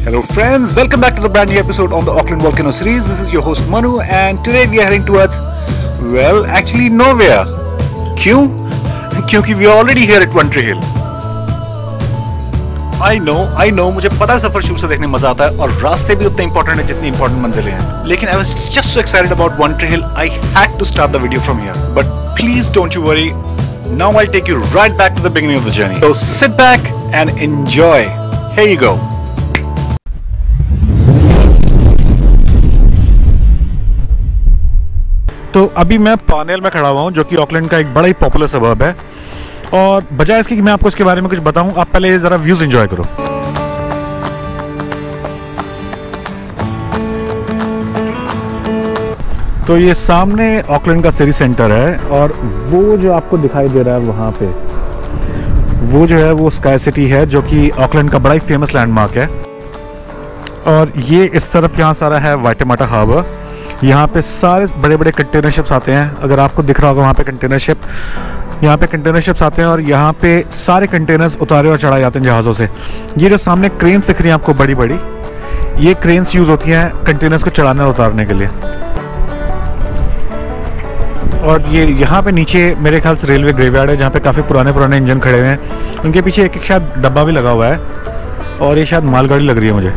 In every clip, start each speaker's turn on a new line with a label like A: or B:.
A: Hello friends, welcome back to the brand new episode on the Auckland Volcano series. This is your host Manu and today we are heading towards, well, actually nowhere. क्यों? क्योंकि we are already here at One Tree Hill. I know, मुझे पता है सफर शुरू से देखने मजा आता है और रास्ते भी उतने इंपॉर्टेंट है जितनी इंपॉर्टेंट मंजिलें हैं. लेकिन I was just so excited about One Tree Hill, I had to start the video from here. But please don't you worry, now I'll take you right back to the beginning of the journey. So sit back and enjoy. Here you go. तो अभी मैं Parnell में खड़ा हुआ हूँ जो कि Auckland का एक बड़ा ही पॉपुलर सबर्ब है और बजाय इसके कि मैं आपको इसके बारे में कुछ बताऊं, आप पहले ज़रा व्यूज़ एंजॉय करो. तो ये सामने ऑकलैंड का सिटी सेंटर है और वो जो आपको दिखाई दे रहा है वहाँ पे वो जो है वो स्काई सिटी है जो कि ऑकलैंड का बड़ा ही फेमस लैंडमार्क है. और ये इस तरफ यहाँ सारा है वाइटेमाटा हार्बर. यहाँ पे सारे बड़े बड़े कंटेनर शिप्स आते हैं. अगर आपको दिख रहा होगा वहाँ पे कंटेनर शिप, यहाँ पे कंटेनर शिप्स आते हैं और यहाँ पे सारे कंटेनर्स उतारे और चढ़ाए जाते हैं जहाज़ों से. ये जो सामने क्रेन्स दिख रही हैं आपको बड़ी बड़ी, ये क्रेन्स यूज़ होती हैं कंटेनर्स को चढ़ाने और उतारने के लिए. और ये यहाँ पे नीचे मेरे ख्याल से रेलवे ग्रेवयार्ड है जहाँ पे काफ़ी पुराने इंजन खड़े हुए हैं. उनके पीछे एक शायद डब्बा भी लगा हुआ है और ये शायद मालगाड़ी लग रही है मुझे.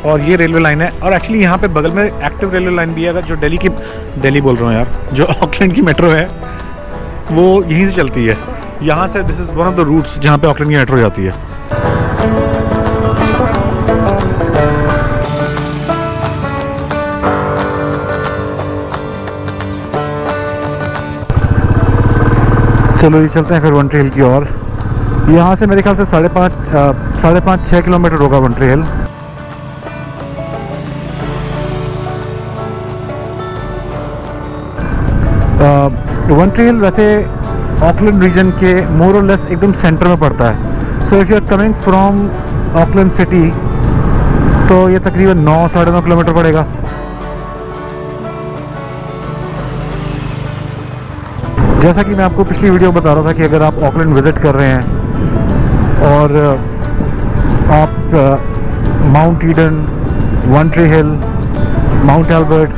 A: और ये रेलवे लाइन है और एक्चुअली यहाँ पे बगल में एक्टिव रेलवे लाइन भी है. अगर जो दिल्ली बोल रहा हूँ यार, जो ऑकलैंड की मेट्रो है वो यहीं से चलती है. यहाँ से this is one of the routes जहाँ पे ऑकलैंड की मेट्रो जाती है. चलो ये चलते हैं फिर वन ट्री हिल की ओर. यहाँ से मेरे ख्याल से 5.5-6 किलोमीटर होगा वन ट्री हिल. वन ट्री हिल वैसे ऑकलैंड रीजन के मोर और लेस एकदम सेंटर में पड़ता है. So if you are coming from Auckland city तो ये तकरीबन 9-9.5 किलोमीटर पड़ेगा. जैसा कि मैं आपको पिछली वीडियो में बता रहा था कि अगर आप ऑकलैंड विज़िट कर रहे हैं और आप माउंट ईडन, वन ट्री हिल, माउंट एल्बर्ट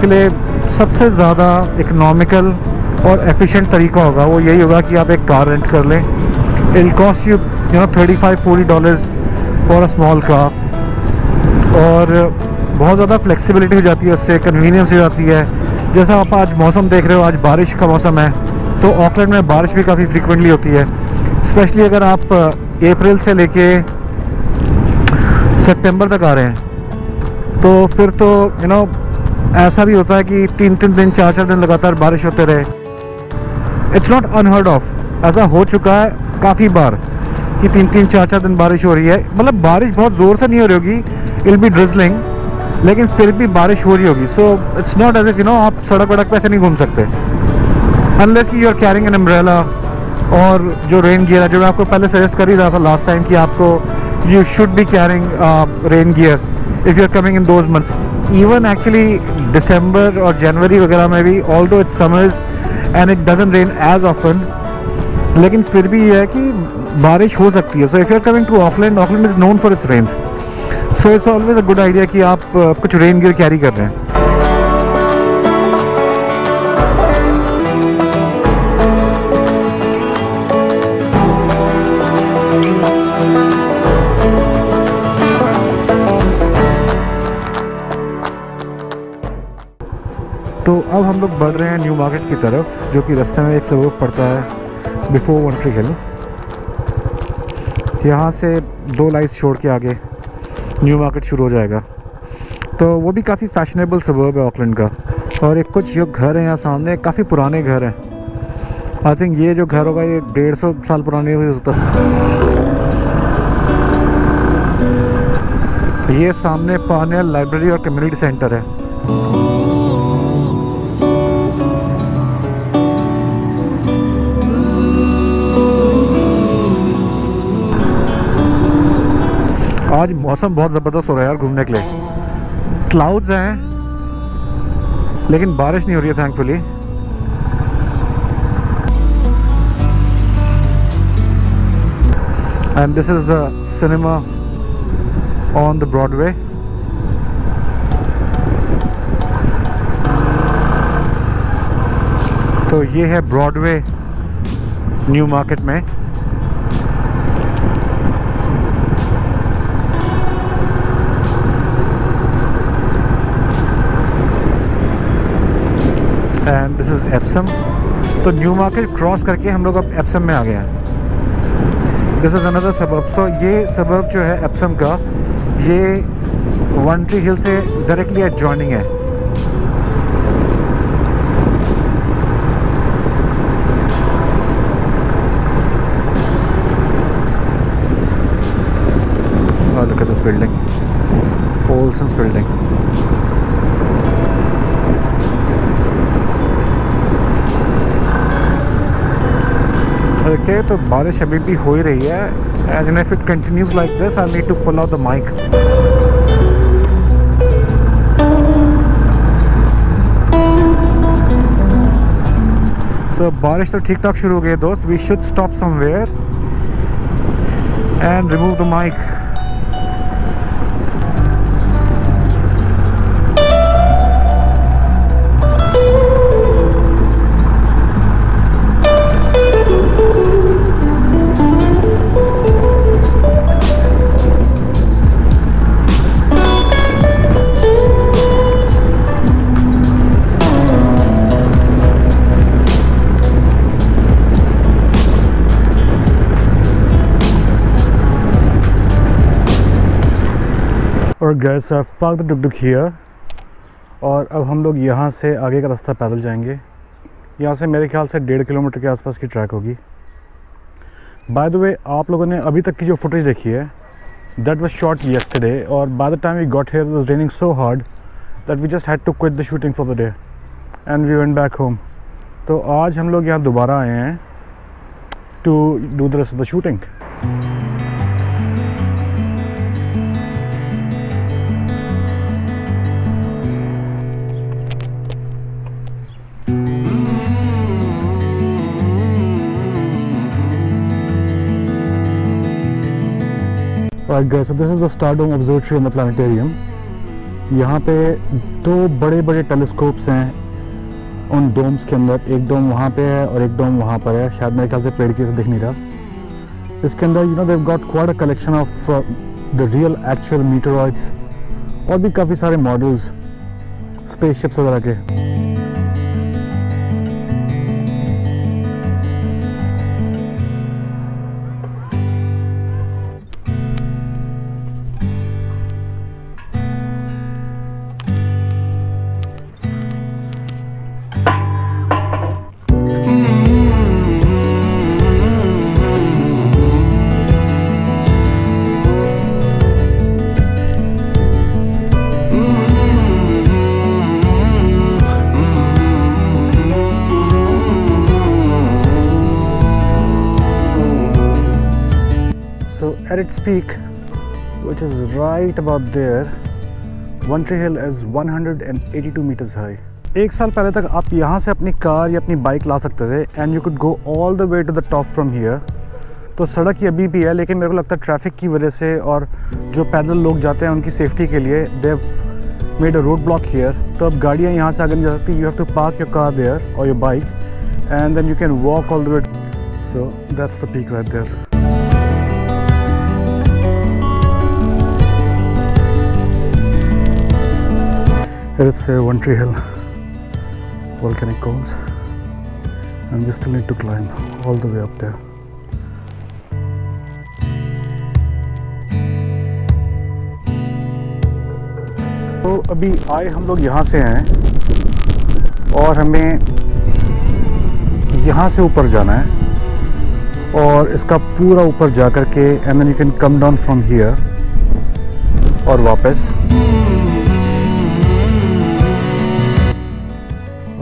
A: के लिए सबसे ज़्यादा इकोनॉमिकल और एफिशिएंट तरीका होगा वो यही होगा कि आप एक कार रेंट कर लें. It will cost you $35-40 for a small car. और बहुत ज़्यादा फ्लेक्सिबिलिटी हो जाती है, उससे कन्वीनियंस हो जाती है. जैसा आप आज मौसम देख रहे हो, आज बारिश का मौसम है तो ऑकलैंड में बारिश भी काफ़ी फ्रीक्वेंटली होती है. स्पेशली अगर आप अप्रैल से लेके सितंबर तक आ रहे हैं तो फिर तो ऐसा भी होता है कि 3-3 दिन 4-4 दिन लगातार बारिश होते रहे. इट्स नॉट अनहर्ड ऑफ, ऐसा हो चुका है काफ़ी बार कि 3-3 4-4 दिन बारिश हो रही है. मतलब बारिश बहुत ज़ोर से नहीं हो रही होगी, इट विल बी ड्रिजलिंग, लेकिन फिर भी बारिश हो रही होगी. So it's not as if आप सड़क वड़क पे ऐसे नहीं घूम सकते अनलेस कि you are carrying an umbrella. और जो रेन गियर है, जो मैं आपको पहले सजेस्ट कर ही रहा था लास्ट टाइम कि आपको you should be carrying rain gear if you are coming in those months. Even actually दिसंबर और जनवरी वगैरह में भी, although it's summers and it doesn't rain as often, लेकिन फिर भी ये है कि बारिश हो सकती है. So if you are coming to Auckland is known for its rains. So it's always a good idea कि आप कुछ रेन गियर कैरी कर रहे हैं. तो अब हम लोग बढ़ रहे हैं न्यू मार्केट की तरफ, जो कि रास्ते में एक सबर्ब पड़ता है बिफोर वन ट्री हिल. यहाँ से 2 लाइन्स छोड़ के आगे न्यू मार्केट शुरू हो जाएगा. तो वो भी काफ़ी फैशनेबल सबर्ब है ऑकलैंड का. और एक कुछ जो घर हैं यहाँ सामने, काफ़ी पुराने घर हैं. आई थिंक ये जो घर होगा ये 150 साल पुराने हो सकता है. ये सामने पार्नेल लाइब्रेरी और कम्युनिटी सेंटर है. आज मौसम बहुत ज़बरदस्त हो रहा है यार घूमने के लिए. क्लाउड्स हैं लेकिन बारिश नहीं हो रही है thankfully. And this is the cinema on the Broadway. तो ये है ब्रॉडवे न्यू मार्केट में। And this is Epsom. तो न्यू मार्केट क्रॉस करके हम लोग अब एप्सम में आ गए हैं। दिस इज़ अनदर सबब। सो ये सबब जो है एप्सम का, ये वन ट्री हिल से डायरेक्टली एडजॉइनिंग है। Look at this building, Olson's building. Okay, तो बारिश अभी भी हो ही रही है। And if it continues like this, I need to pull out the mic. So बारिश तो ठीक ठाक शुरू हो गई है दोस्त। We should stop somewhere and remove the mic. और gas park the took here. और अब हम लोग यहाँ से आगे का रास्ता पैदल जाएंगे। यहाँ से मेरे ख्याल से 1.5 किलोमीटर के आसपास की ट्रैक होगी। बाय द वे, आप लोगों ने अभी तक की जो फुटेज देखी है, दैट वाज शॉट येस्टरडे, और by the time we got here it was raining so hard that we just had to quit the shooting for the day and we went back home. तो आज हम लोग यहाँ दोबारा आए हैं to do the rest of the shooting. Right guys, so this is the Stardome Observatory in the planetarium. यहाँ पे 2 बड़े बड़े टेलीस्कोप्स हैं उन डोम्स के अंदर। एक डोम वहाँ पे है और एक डोम वहाँ पर है, शायद मेरे ख्याल से पेड़ की वजह से दिख नहीं रहा। इसके अंदर you know they've got quite a collection of the real actual meteoroids और भी काफ़ी सारे मॉडल्स स्पेसशिप्स वगैरह के। At its peak, which is right about there, One Tree Hill is 182 meters high. एक साल पहले तक आप यहाँ से अपनी कार या अपनी बाइक ला सकते थे and you could go all the way to the top from here. तो सड़क ये अभी भी है, लेकिन मेरे को लगता है ट्रैफिक की वजह से और जो पैदल लोग जाते हैं उनकी सेफ्टी के लिए they've made a road block here. तो अब गाड़ियाँ यहाँ से आगे नहीं जा सकती। You have to park your car there or your bike and then you can walk all the way. So that's the peak right there. Here it's One Tree Hill volcanic cones and we still need to climb all the way up there. तो अभी आए हम लोग यहाँ से हैं और हमें यहाँ से ऊपर जाना है और इसका पूरा ऊपर जा कर के and then you can come down from here और वापस।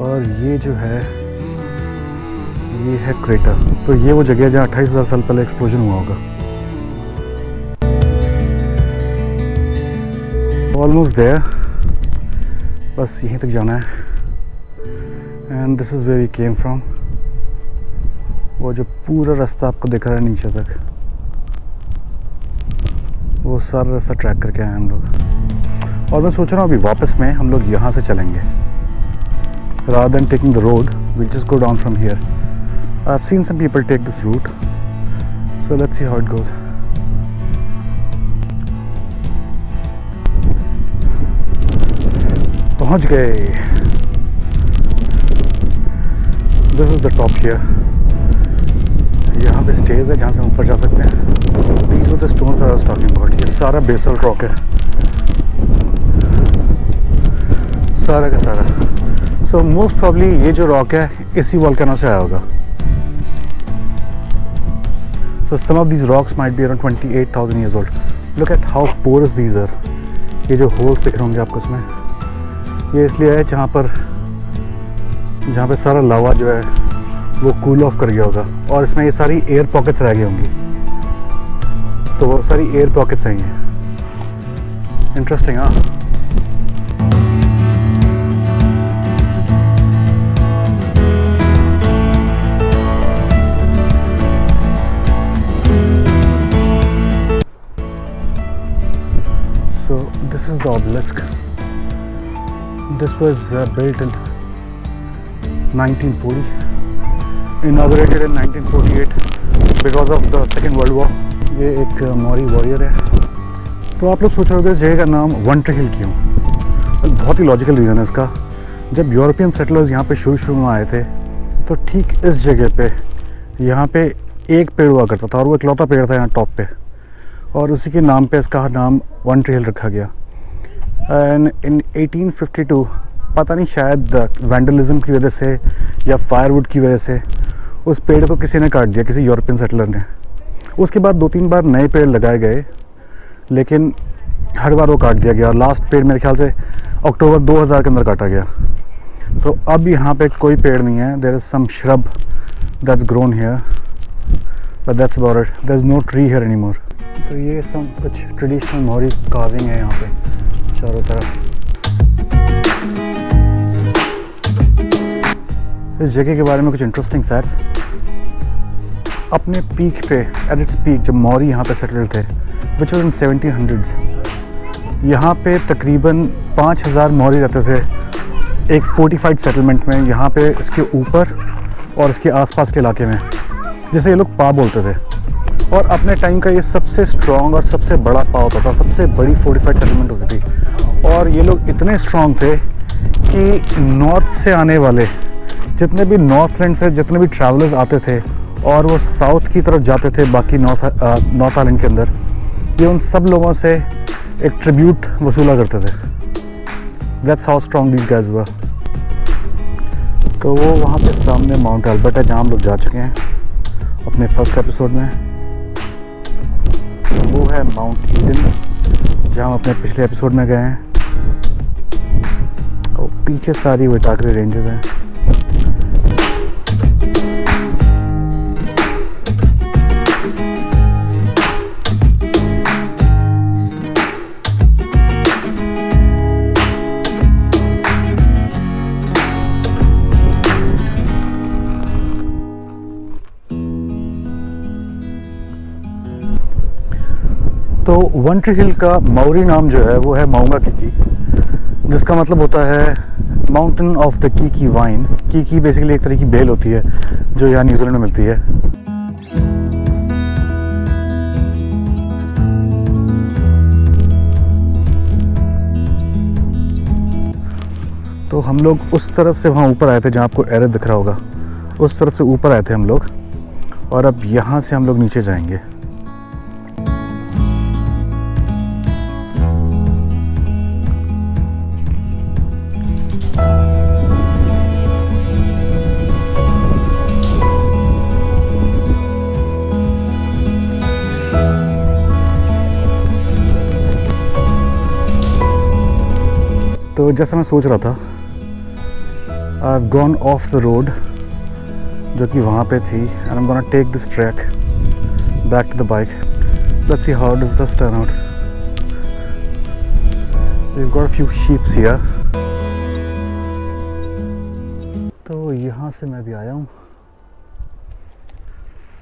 A: और ये जो है ये है क्रेटर। तो ये वो जगह है जहाँ 28,000 साल पहले एक्सप्लोजन हुआ होगा। ऑलमोस्ट देयर, बस यहीं तक जाना है and this is where we came from. वो जो पूरा रास्ता आपको दिख रहा है नीचे तक। वो सारा रास्ता ट्रैक करके आए हम लोग। और मैं सोच रहा हूँ अभी वापस में हम लोग यहाँ से चलेंगे, rather than taking the road we'll just go down from here. I've seen some people take this route, so let's see how it goes. पहुँच गए। This is the top here. यहाँ पे स्टेज है जहाँ से हम ऊपर जा सकते हैं। These were the stones that I was talking about. ये सारा बेसल्ट रॉक है, सारा का सारा। So most probably ये जो रॉक है इसी वोल्केनो से आया होगा। So some of these rocks might be around 28,000 years old. Look at how porous these are. ये जो होल्स दिख रहे होंगे आपको इसमें, ये इसलिए है जहाँ पे सारा लावा जो है वो कूल ऑफ कर गया होगा, और इसमें ये सारी एयर पॉकेट्स रह गई होंगी, तो वो सारी एयर पॉकेट्स हैं। ये इंटरेस्टिंग। हाँ, so this is the obelisk. This was built in 1940, inaugurated in 1948 because of the Second World War. ये एक मौरी वॉरियर है। तो आप लोग सोच रहे होंगे इस जगह का नाम वन ट्री हिल क्यों? बहुत ही लॉजिकल रीज़न है इसका। जब यूरोपियन सेटलर्स यहाँ पे शुरू में आए थे, तो ठीक इस जगह पे यहाँ पे एक पेड़ हुआ करता था, और वो इकलौता पेड़ था यहाँ टॉप पे, और उसी के नाम पे इसका नाम वन ट्री हिल रखा गया। एंड इन 1852 पता नहीं, शायद वैंडलिज्म की वजह से या फायरवुड की वजह से उस पेड़ को किसी ने काट दिया, किसी यूरोपियन सेटलर ने। उसके बाद 2-3 बार नए पेड़ लगाए गए, लेकिन हर बार वो काट दिया गया। लास्ट पेड़ मेरे ख्याल से अक्टूबर 2000 के अंदर काटा गया। तो अब यहाँ पे कोई पेड़ नहीं है। There is some shrub that's grown here, but that's about it. There is no tree here anymore. तो ये सब कुछ ट्रेडिशनल मौरी कार्विंग है यहाँ पे चारों तरफ। इस जगह के बारे में कुछ इंटरेस्टिंग फैक्ट्स। अपने पीक पे, एट इट्स पीक, जब मौरी यहाँ पे सेटल थे, विच वॉज इन 1700s, यहाँ पे तकरीबन 5000 मौरी रहते थे एक फोर्टिफाइड सेटलमेंट में, यहाँ पे इसके ऊपर और इसके आसपास के इलाके में, जिसे ये लोग पा बोलते थे। और अपने टाइम का ये सबसे स्ट्रॉन्ग और सबसे बड़ा पा होता था, सबसे बड़ी फोर्टिफाइड सेटलमेंट होती थी। और ये लोग इतने स्ट्रॉन्ग थे कि नॉर्थ से आने वाले जितने भी नॉर्थ लैंड से जितने भी ट्रैवलर्स आते थे और वो साउथ की तरफ जाते थे बाकी नॉर्थ आइलैंड के अंदर, ये उन सब लोगों से एक ट्रिब्यूट वसूला करते थे। That's how strong these guys were. तो वो वहाँ पे सामने माउंट एल्बर्ट है, जहाँ हम लोग जा चुके हैं अपने फर्स्ट एपिसोड में। वो है माउंट ईडन, जहाँ हम अपने पिछले एपिसोड में गए हैं। और पीछे सारी वेटागरी रेंजेस हैं। तो वन ट्री हिल का मौरी नाम जो है वो है माउंगा कीकी, जिसका मतलब होता है mountain of the Kiki wine. Kiki basically एक तरह की बेल होती है जो यहाँ न्यूजीलैंड में मिलती है। तो हम लोग उस तरफ से वहाँ ऊपर आए थे, जहाँ आपको एरो दिख रहा होगा, उस तरफ से ऊपर आए थे हम लोग, और अब यहाँ से हम लोग नीचे जाएंगे। तो जैसा मैं सोच रहा था, I have gone off the road जो कि वहाँ पे थी, and I am gonna take this track back to the bike. Let's see how does this turn out. We have got a few sheeps here. तो यहाँ से मैं भी आया हूँ,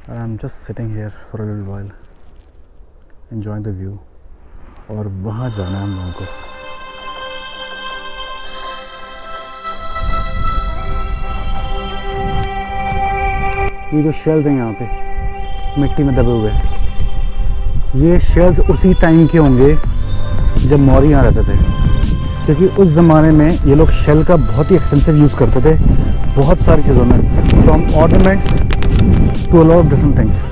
A: I am just sitting here for a little while enjoying the view. और वहाँ जाना है हम लोगों को। ये जो शेल्स हैं यहाँ पे मिट्टी में दबे हुए, ये शेल्स उसी टाइम के होंगे जब मौर्य यहाँ रहते थे, क्योंकि उस ज़माने में ये लोग शेल का बहुत ही एक्सटेंसिव यूज़ करते थे बहुत सारी चीज़ों में, from ornaments to a lot of different things.